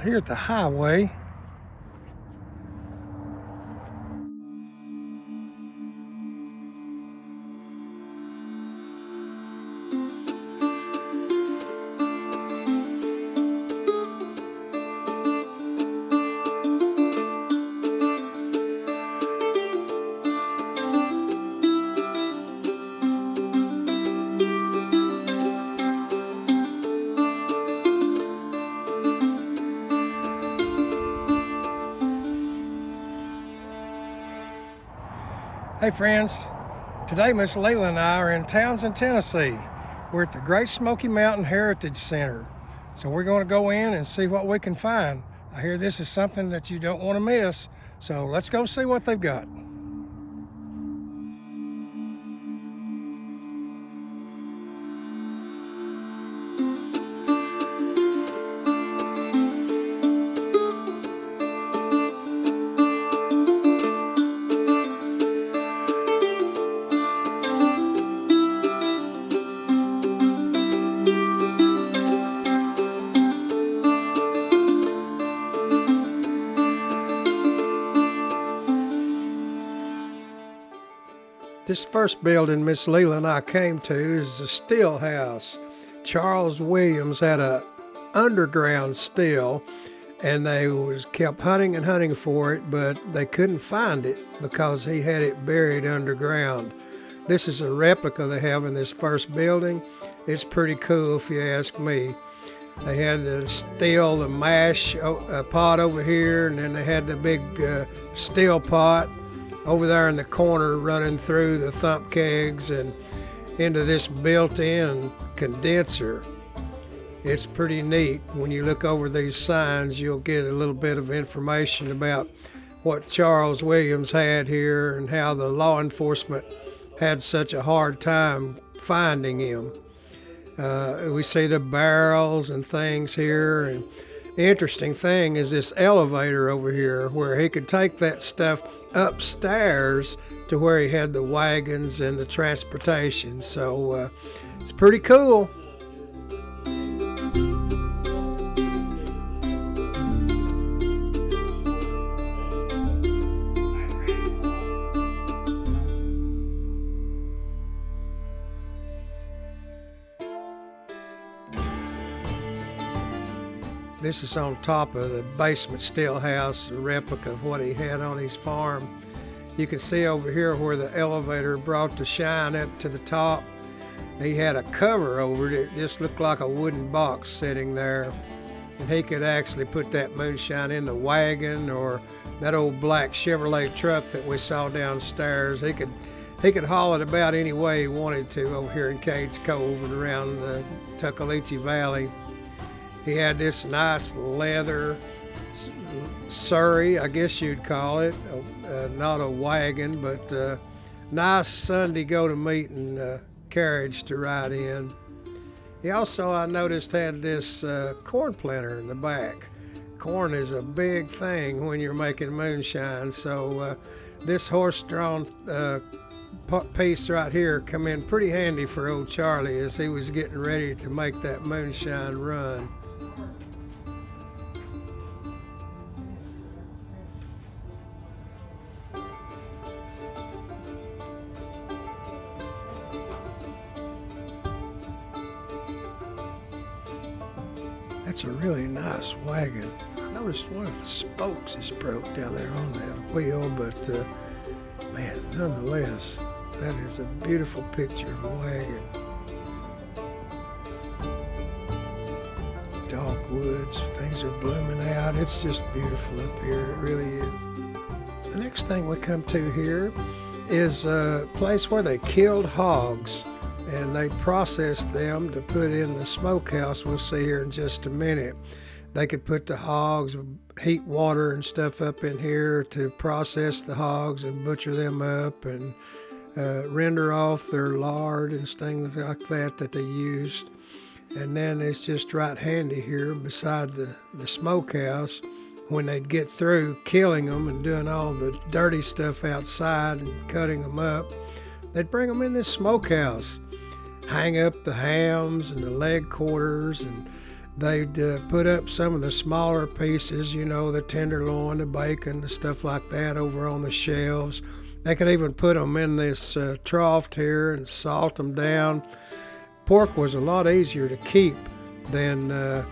Here at the highway. Hey friends, today Miss Lelia and I are in Townsend, Tennessee. We're at the Great Smoky Mountain Heritage Center. So we're going to go in and see what we can find. I hear this is something that you don't want to miss. So let's go see what they've got. This first building Miss Lelia and I came to is a still house. Charles Williams had a underground still, and they kept hunting and hunting for it, but they couldn't find it because he had it buried underground. This is a replica they have in this first building. It's pretty cool if you ask me. They had the still, the mash pot over here, and then they had the big still pot over there in the corner running through the thump kegs and into this built-in condenser. It's pretty neat. When you look over these signs, you'll get a little bit of information about what Charles Williams had here and how the law enforcement had such a hard time finding him. We see the barrels and things here, and the interesting thing is this elevator over here where he could take that stuff upstairs to where he had the wagons and the transportation. So it's pretty cool. This is on top of the basement still house, a replica of what he had on his farm. You can see over here where the elevator brought the shine up to the top. He had a cover over it. It just looked like a wooden box sitting there. And he could actually put that moonshine in the wagon or that old black Chevrolet truck that we saw downstairs. He could haul it about any way he wanted to over here in Cades Cove and around the Tuckaleechee Valley. He had this nice leather surrey, I guess you'd call it, not a wagon, but nice Sunday go-to-meeting carriage to ride in. He also, I noticed, had this corn planter in the back. Corn is a big thing when you're making moonshine, so this horse-drawn piece right here come in pretty handy for old Charlie as he was getting ready to make that moonshine run. That's a really nice wagon. I noticed one of the spokes is broke down there on that wheel, but man, nonetheless, that is a beautiful picture of a wagon. Dark woods, things are blooming out. It's just beautiful up here, it really is. The next thing we come to here is a place where they killed hogs, and they processed them to put in the smokehouse we'll see here in just a minute. They could put the hogs, heat water and stuff up in here to process the hogs and butcher them up and render off their lard and things like that they used. And then it's just right handy here beside the smokehouse. When they'd get through killing them and doing all the dirty stuff outside and cutting them up, they'd bring them in this smokehouse, hang up the hams and the leg quarters, and They'd put up some of the smaller pieces, you know, the tenderloin, the bacon, the stuff like that over on the shelves. They could even put them in this trough here and salt them down. Pork was a lot easier to keep than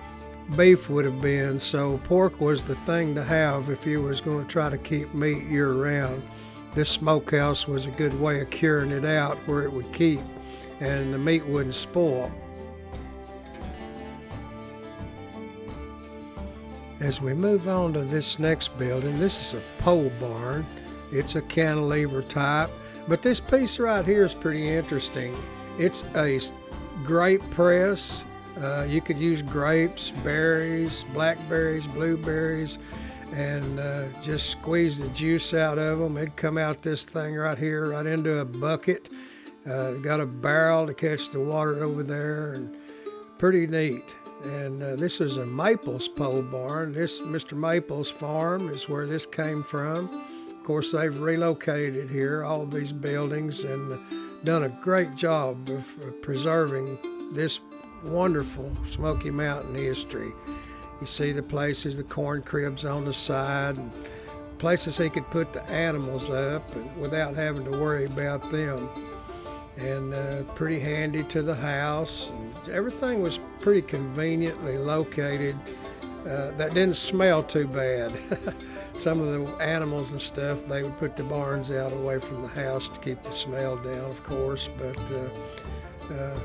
beef would have been, so pork was the thing to have if you was going to try to keep meat year-round. This smokehouse was a good way of curing it out where it would keep and the meat wouldn't spoil. As we move on to this next building, this is a pole barn. It's a cantilever type, but this piece right here is pretty interesting. It's a grape press. You could use grapes, berries, blackberries, blueberries, and just squeeze the juice out of them. It'd come out this thing right here, right into a bucket. Got a barrel to catch the water over there, and pretty neat. And this is a Maples pole barn. This Mr. Maples farm is where this came from. Of course, they've relocated here, all of these buildings, and done a great job of preserving this wonderful Smoky Mountain history. You see the places, the corn cribs on the side, and places he could put the animals up without having to worry about them. And pretty handy to the house. And everything was pretty conveniently located. That didn't smell too bad. Some of the animals and stuff, they would put the barns out away from the house to keep the smell down, of course, but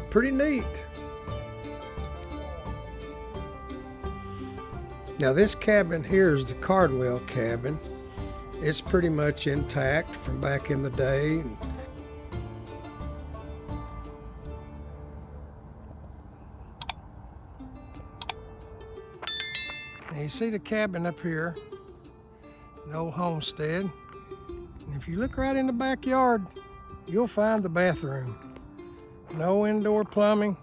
pretty neat. Now this cabin here is the Cardwell Cabin. It's pretty much intact from back in the day. Now you see the cabin up here, an old homestead. And if you look right in the backyard, you'll find the bathroom. No indoor plumbing.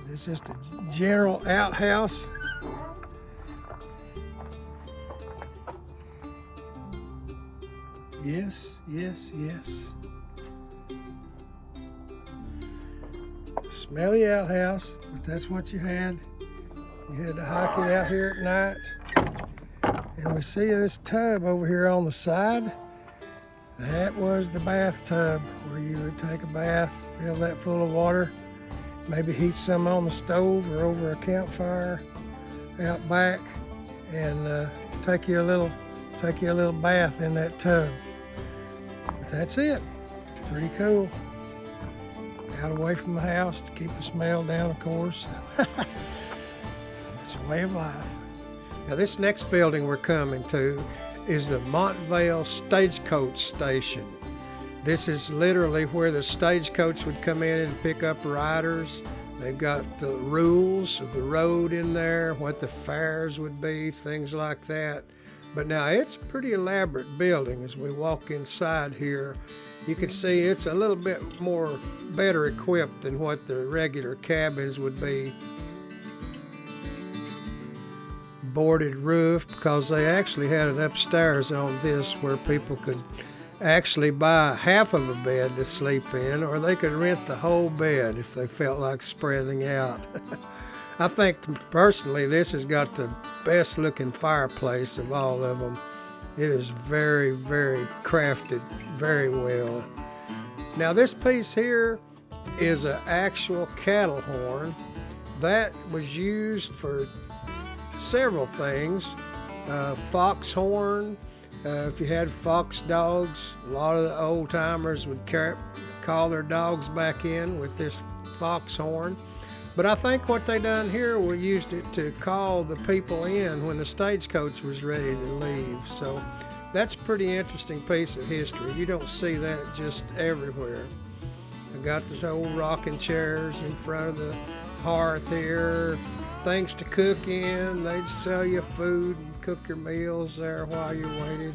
It's just a general outhouse. Yes, yes, yes. Smelly outhouse, but that's what you had. You had to hike it out here at night. And we see this tub over here on the side. That was the bathtub where you would take a bath, fill that full of water, maybe heat some on the stove or over a campfire out back, and take you a little bath in that tub. But that's it. Pretty cool. Out away from the house to keep the smell down, of course. It's a way of life. Now this next building we're coming to is the Montvale Stagecoach Station. This is literally where the stagecoach would come in and pick up riders. They've got the rules of the road in there, what the fares would be, things like that. But now it's a pretty elaborate building. As we walk inside here, you can see it's a little bit better equipped than what the regular cabins would be. Boarded roof, because they actually had it upstairs on this where people could actually buy half of a bed to sleep in, or they could rent the whole bed if they felt like spreading out. I think personally this has got the best looking fireplace of all of them. It is very, very crafted very well. Now this piece here is an actual cattle horn that was used for several things. Foxhorn. If you had fox dogs, a lot of the old timers would call their dogs back in with this foxhorn. But I think what they done here, we used it to call the people in when the stagecoach was ready to leave. So that's a pretty interesting piece of history. You don't see that just everywhere. I got these old rocking chairs in front of the hearth here, things to cook in. They'd sell you food and cook your meals there while you waited.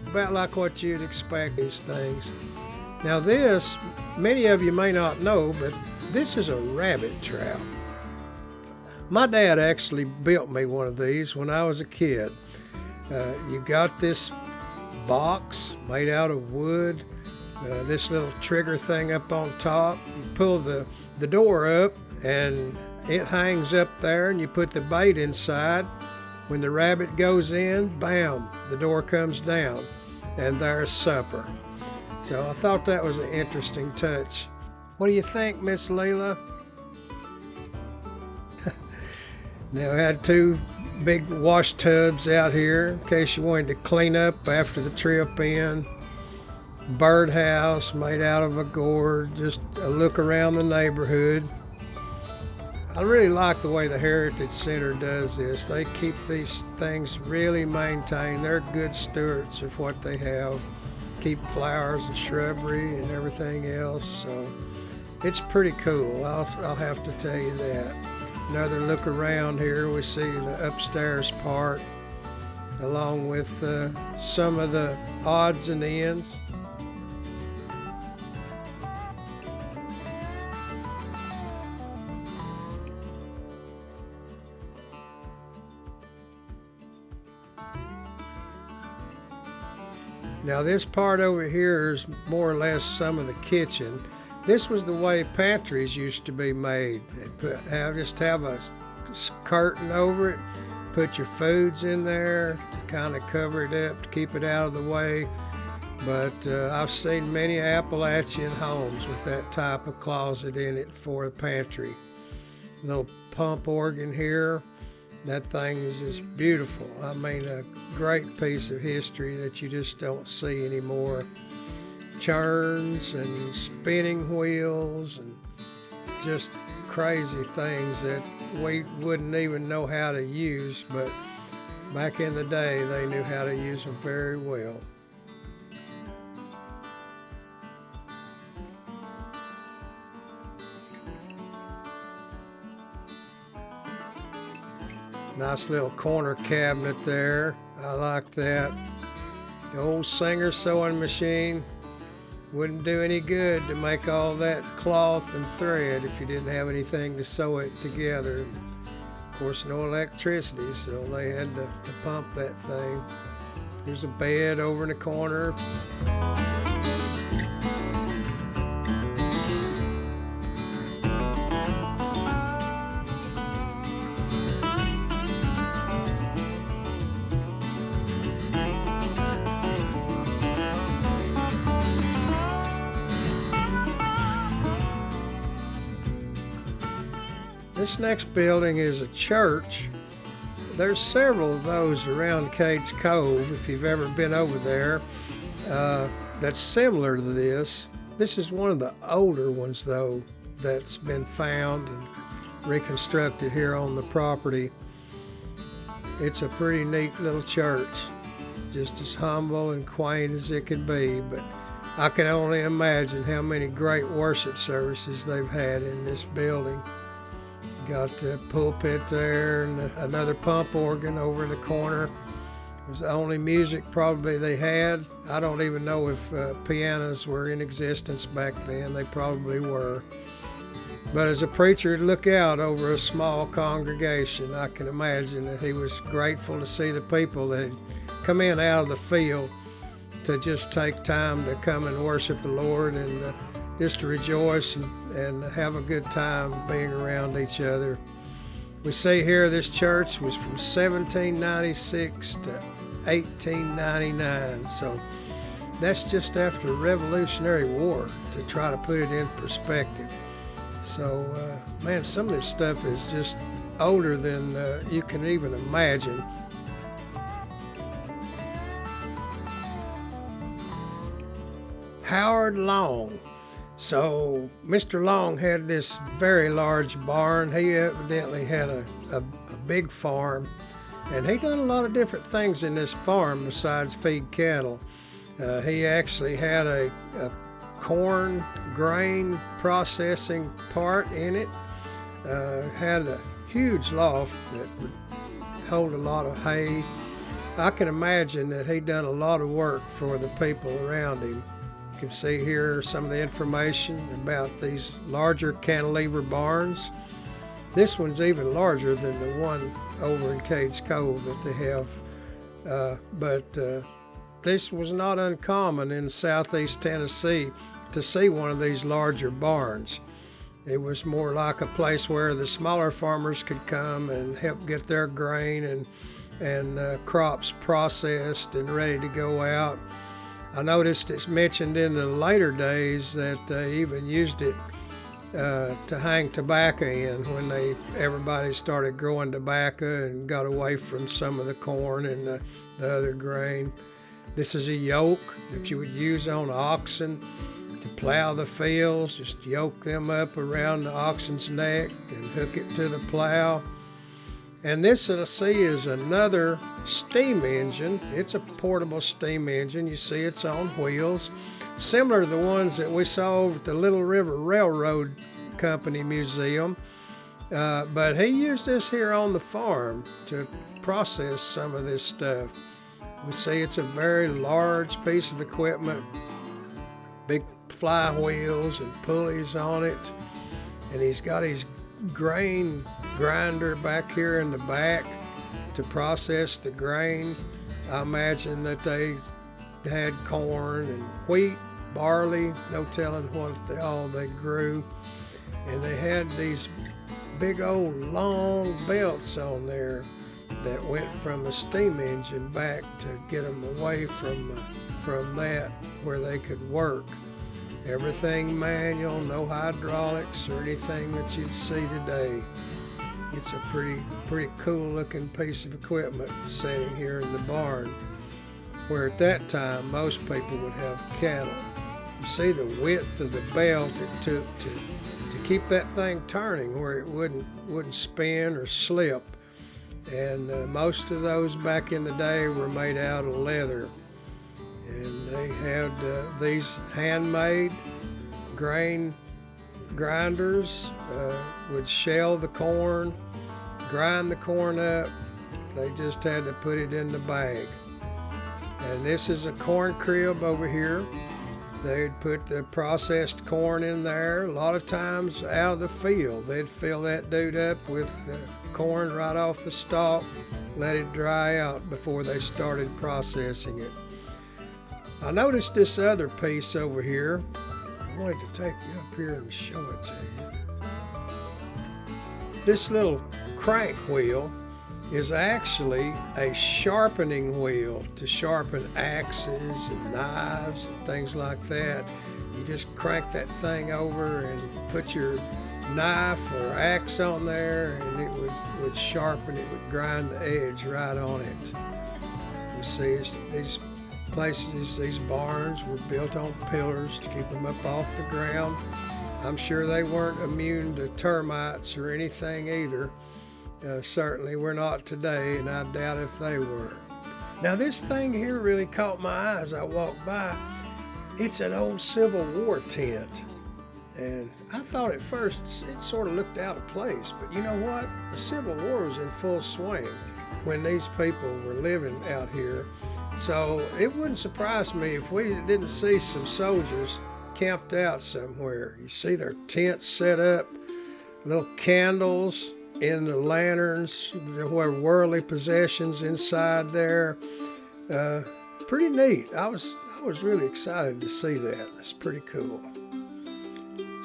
About like what you'd expect these things. Now this, many of you may not know, but this is a rabbit trap. My dad actually built me one of these when I was a kid. You got this box made out of wood, this little trigger thing up on top. You pull the door up and It hangs up there and you put the bait inside. When the rabbit goes in, bam, the door comes down and there's supper. So I thought that was an interesting touch. What do you think, Miss Leela? Now, I had 2 big wash tubs out here in case you wanted to clean up after the trip in. Birdhouse made out of a gourd, just a look around the neighborhood. I really like the way the Heritage Center does this. They keep these things really maintained. They're good stewards of what they have. Keep flowers and shrubbery and everything else. So it's pretty cool. I'll have to tell you that. Another look around here, we see the upstairs part along with some of the odds and ends. Now this part over here is more or less some of the kitchen. This was the way pantries used to be made. Just have a curtain over it, put your foods in there to kind of cover it up to keep it out of the way. But I've seen many Appalachian homes with that type of closet in it for a pantry. Little pump organ here. That thing is just beautiful. I mean, a great piece of history that you just don't see anymore. Churns and spinning wheels and just crazy things that we wouldn't even know how to use, but back in the day, they knew how to use them very well. Nice little corner cabinet there. I like that. The old Singer sewing machine. Wouldn't do any good to make all that cloth and thread if you didn't have anything to sew it together. Of course, no electricity, so they had to pump that thing. There's a bed over in the corner. This next building is a church. There's several of those around Cades Cove, if you've ever been over there, that's similar to this. This is one of the older ones, though, that's been found and reconstructed here on the property. It's a pretty neat little church, just as humble and quaint as it can be, but I can only imagine how many great worship services they've had in this building. Got the pulpit there and another pump organ over in the corner. It was the only music probably they had. I don't even know if pianos were in existence back then. They probably were. But as a preacher would look out over a small congregation, I can imagine that he was grateful to see the people that had come in out of the field to just take time to come and worship the Lord and just to rejoice and have a good time being around each other. We see here this church was from 1796 to 1899, so that's just after the Revolutionary War, to try to put it in perspective. So, man, some of this stuff is just older than you can even imagine. Howard Long. So Mr. Long had this very large barn. He evidently had a big farm, and he done a lot of different things in this farm besides feed cattle. He actually had a corn grain processing part in it, had a huge loft that would hold a lot of hay. I can imagine that he done a lot of work for the people around him. You can see here some of the information about these larger cantilever barns. This one's even larger than the one over in Cades Cove that they have. But this was not uncommon in southeast Tennessee to see one of these larger barns. It was more like a place where the smaller farmers could come and help get their grain and crops processed and ready to go out. I noticed it's mentioned in the later days that they even used it to hang tobacco in when everybody started growing tobacco and got away from some of the corn and the other grain. This is a yoke that you would use on oxen to plow the fields. Just yoke them up around the oxen's neck and hook it to the plow. And this, I see, is another steam engine. It's a portable steam engine. You see it's on wheels, similar to the ones that we saw over at the Little River Railroad Company Museum. But he used this here on the farm to process some of this stuff. We see it's a very large piece of equipment, big flywheels and pulleys on it. And he's got his grain grinder back here in the back to process the grain. I imagine that they had corn and wheat, barley, no telling what all they grew. And they had these big old long belts on there that went from the steam engine back to get them away from that where they could work. Everything manual, no hydraulics or anything that you'd see today. It's a pretty cool looking piece of equipment sitting here in the barn, where at that time most people would have cattle. You see the width of the belt it took to keep that thing turning where it wouldn't spin or slip. And most of those back in the day were made out of leather. And they had these handmade grain grinders, would shell the corn, grind the corn up. They just had to put it in the bag. And this is a corn crib over here. They'd put the processed corn in there. A lot of times out of the field, they'd fill that dude up with corn right off the stalk, let it dry out before they started processing it. I noticed this other piece over here. I wanted to take you up here and show it to you. This little crank wheel is actually a sharpening wheel to sharpen axes and knives and things like that. You just crank that thing over and put your knife or axe on there, and it would sharpen, it would grind the edge right on it. You see, these places, these barns were built on pillars to keep them up off the ground. I'm sure they weren't immune to termites or anything either. Certainly we're not today, and I doubt if they were. Now this thing here really caught my eye as I walked by. It's an old Civil War tent. And I thought at first it sort of looked out of place, but you know what? The Civil War was in full swing when these people were living out here. So it wouldn't surprise me if we didn't see some soldiers camped out somewhere. You see their tents set up, little candles in the lanterns, there were worldly possessions inside there. Pretty neat. I was really excited to see that. It's pretty cool.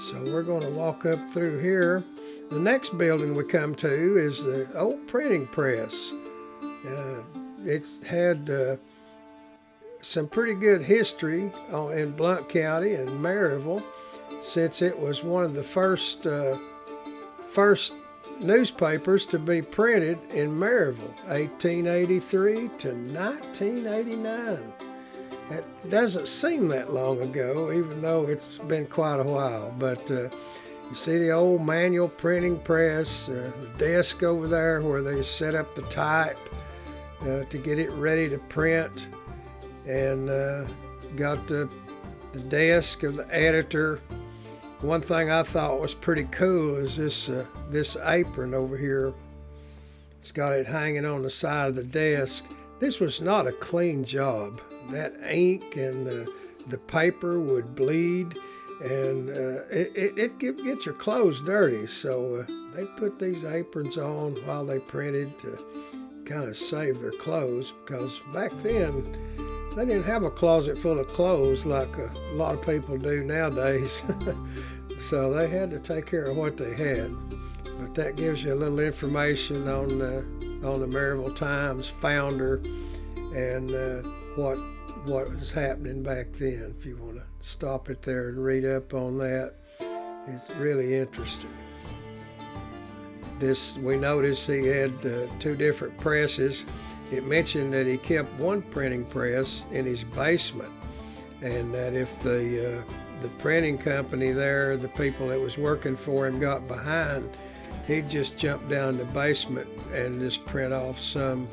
So we're going to walk up through here. The next building we come to is the old printing press. It's had some pretty good history in Blount County and Maryville, since it was one of the first newspapers to be printed in Maryville, 1883 to 1989. It doesn't seem that long ago, even though it's been quite a while. But you see the old manual printing press, the desk over there where they set up the type to get it ready to print, and got the desk of the editor. One thing I thought was pretty cool is this apron over here. It's got it hanging on the side of the desk. This was not a clean job. That ink and the paper would bleed, and it get your clothes dirty. So they put these aprons on while they printed to kind of save their clothes, because back then they didn't have a closet full of clothes like a lot of people do nowadays. So they had to take care of what they had. But that gives you a little information on the Maryville Times founder and what was happening back then. If you want to stop it there and read up on that, it's really interesting. We noticed he had 2 different presses. It mentioned that he kept one printing press in his basement, and that if the printing company there, the people that was working for him, got behind, he'd just jump down the basement and just print off some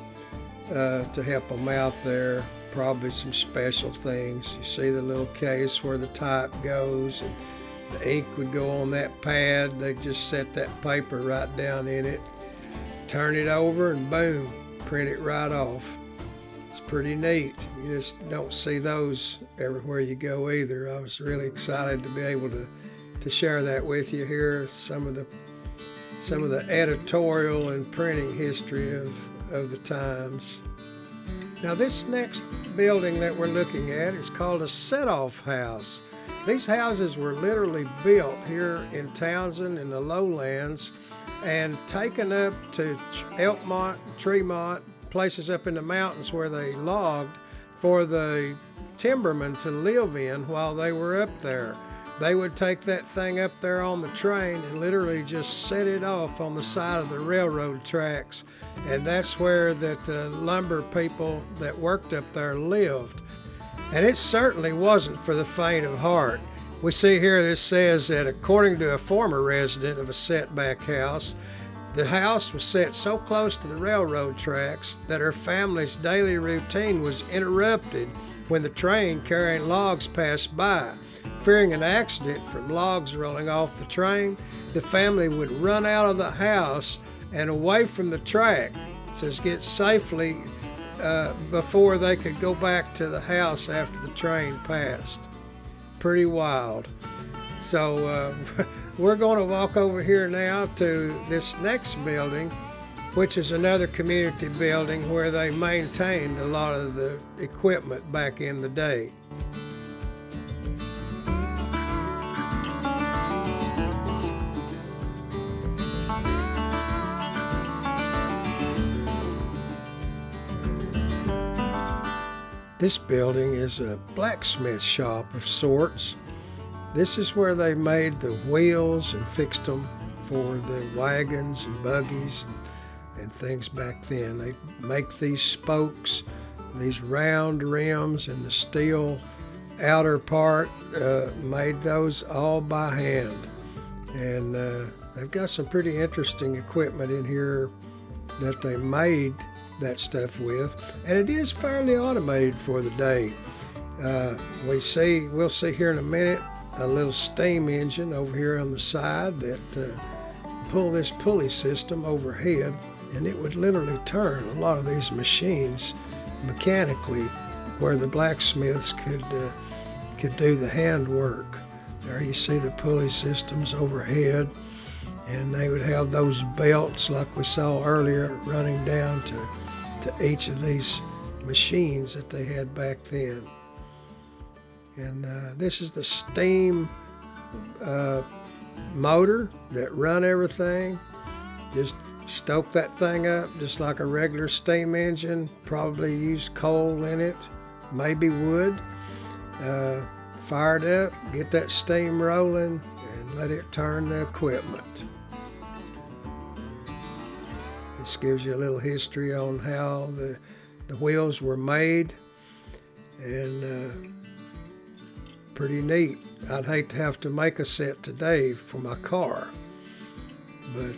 to help them out there, probably some special things. You see the little case where the type goes, and the ink would go on that pad. They'd just set that paper right down in it, turn it over, and boom, print it right off. It's pretty neat. You just don't see those everywhere you go either. I was really excited to be able to share that with you here, some of the editorial and printing history of the times. Now this next building that we're looking at is called a set-off house. These houses were literally built here in Townsend in the lowlands and taken up to Elkmont, Tremont, places up in the mountains where they logged for the timbermen to live in while they were up there. They would take that thing up there on the train and literally just set it off on the side of the railroad tracks, and that's where that lumber people that worked up there lived. And it certainly wasn't for the faint of heart. We see here this says that according to a former resident of a setback house, the house was set so close to the railroad tracks that her family's daily routine was interrupted when the train carrying logs passed by. Fearing an accident from logs rolling off the train, the family would run out of the house and away from the track to get safely before they could go back to the house after the train passed. Pretty wild. So we're going to walk over here now to this next building, which is another community building where they maintained a lot of the equipment back in the day. This building is a blacksmith shop of sorts. This is where they made the wheels and fixed them for the wagons and buggies and things back then. They make these spokes, these round rims, and the steel outer part, made those all by hand. And they've got some pretty interesting equipment in here that they made that stuff with, and it is fairly automated for the day. We'll see here in a minute a little steam engine over here on the side that pull this pulley system overhead, and it would literally turn a lot of these machines mechanically, where the blacksmiths could do the handwork. There you see the pulley systems overhead, and they would have those belts like we saw earlier running down to each of these machines that they had back then. And this is the steam motor that run everything. Just stoke that thing up just like a regular steam engine, probably used coal in it, maybe wood. Fire it up, get that steam rolling, and let it turn the equipment. This gives you a little history on how the wheels were made, and pretty neat. I'd hate to have to make a set today for my car, but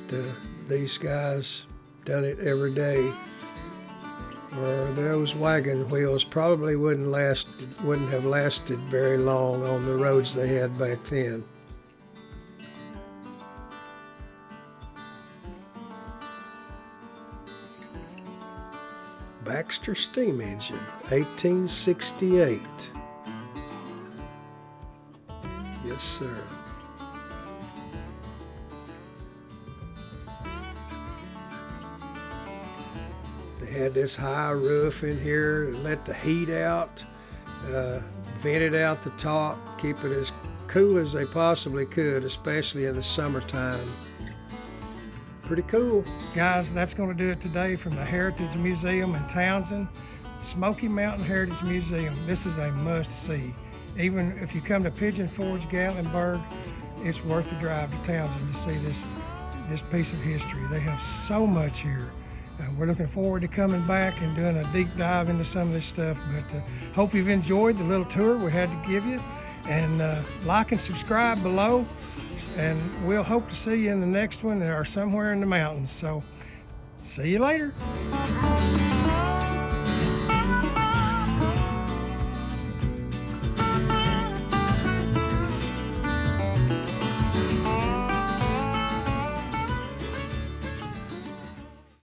these guys done it every day. Or those wagon wheels probably wouldn't have lasted very long on the roads they had back then. Baxter steam engine, 1868. Yes, sir. They had this high roof in here to let the heat out. vented out the top, keep it as cool as they possibly could, especially in the summertime. Pretty cool. Guys, that's going to do it today from the Heritage Museum in Townsend, Smoky Mountain Heritage Museum. This is a must-see. Even if you come to Pigeon Forge, Gatlinburg, it's worth the drive to Townsend to see this piece of history. They have so much here. We're looking forward to coming back and doing a deep dive into some of this stuff, but hope you've enjoyed the little tour we had to give you. And like and subscribe below, and we'll hope to see you in the next one or somewhere in the mountains. So see you later.